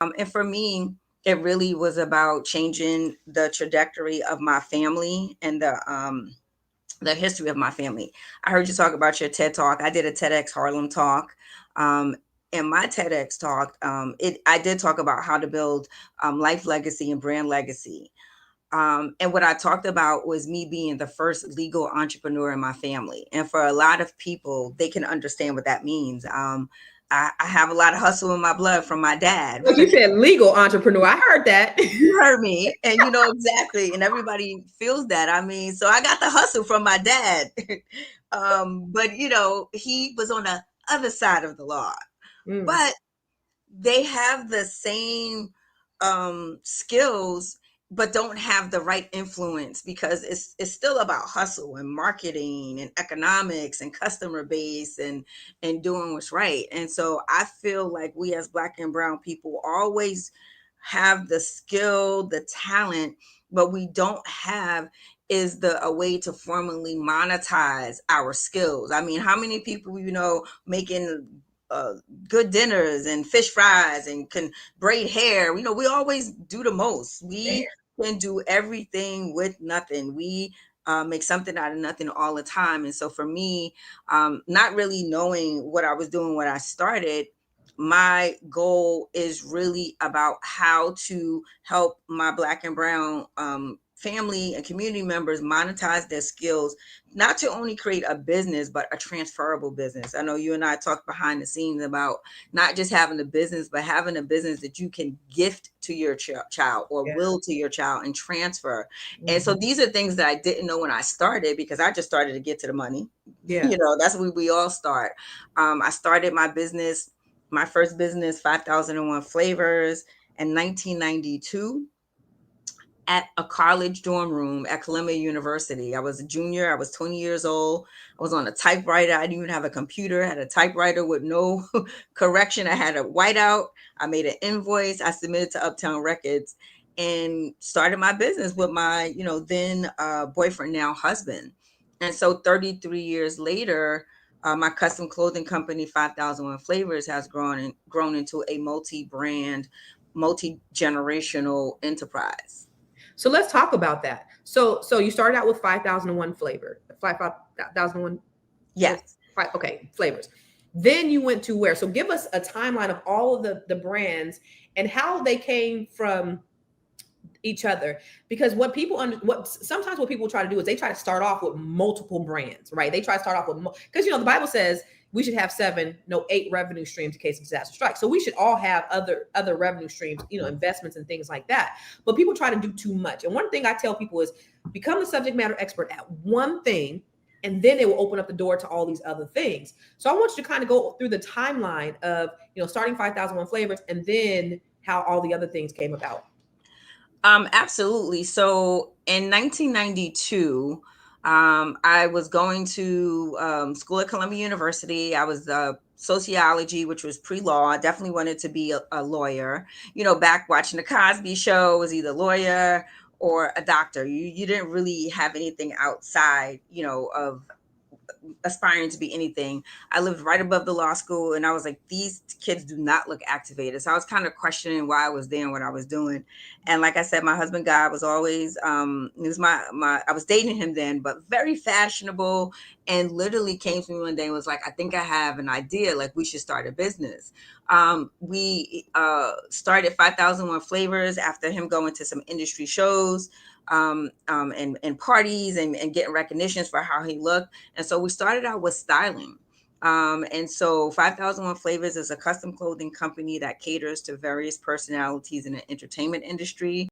And for me, it really was about changing the trajectory of my family and the history of my family. I heard you talk about your TED talk. I did a TEDx Harlem talk. Um, in my TEDx talk, I did talk about how to build life legacy and brand legacy. And what I talked about was me being the first legal entrepreneur in my family. And for a lot of people, they can understand what that means. I have a lot of hustle in my blood from my dad. Like you said, legal entrepreneur. I heard that. You heard me, and you know exactly, and everybody feels that. I mean, so I got the hustle from my dad, but you know, he was on the other side of the law. Mm. But they have the same skills, but don't have the right influence because it's still about hustle and marketing and economics and customer base and doing what's right. And so I feel like we as Black and brown people always have the skill, the talent, but we don't have is the a way to formally monetize our skills. I mean, how many people you know making uh, good dinners and fish fries and can braid hair? You know, we always do the most. We can do everything with nothing. We make something out of nothing all the time. And so for me, not really knowing what I was doing when I started, my goal is really about how to help my Black and brown family and community members monetize their skills, not to only create a business, but a transferable business. I know you and I talked behind the scenes about not just having a business, but having a business that you can gift to your child or Yeah. will to your child and transfer. And so Mhm. these are things that I didn't know when I started because I just started to get to the money. Yeah. You know, that's where we all start. I started my business, my first business, 5001 Flavors, in 1992 at a college dorm room at Columbia University. I was a junior. I was 20 years old. I was on a typewriter. I didn't even have a computer. I had a typewriter with no correction. I had a whiteout. I made an invoice. I submitted to Uptown Records and started my business with my, you know, then boyfriend, now husband. And so 33 years later, my custom clothing company, 5001 Flavors, has grown into a multi-brand, multi-generational enterprise. So let's talk about that. So you started out with 5,001 flavor, 5,001 was Yes. five, okay, flavors. Then you went to where? So give us a timeline of all of the brands and how they came from each other, because what people what sometimes what people try to do is they try to start off with multiple brands, right? They try to start off with because you know the Bible says we should have seven, no, eight revenue streams in case of disaster strikes. So we should all have other revenue streams, you know, investments and things like that. But people try to do too much. And one thing I tell people is become the subject matter expert at one thing, and then it will open up the door to all these other things. So I want you to kind of go through the timeline of, you know, starting 5001 flavors and then how all the other things came about. Absolutely. So in 1992, I was going to school at Columbia University. I was sociology, which was pre-law. I definitely wanted to be a lawyer. You know, back watching the Cosby Show, was either lawyer or a doctor. You didn't really have anything outside, you know, of aspiring to be anything. I lived right above the law school, and I was like, these kids do not look activated. So I was kind of questioning why I was there and what I was doing. And like I said, my husband guy was always he was my I was dating him then, but very fashionable, and literally came to me one day and was like, I think I have an idea, like we should start a business. We started 5001 Flavors after him going to some industry shows, and parties, and getting recognitions for how he looked. And so we started out with styling. And so 5001 Flavors is a custom clothing company that caters to various personalities in the entertainment industry.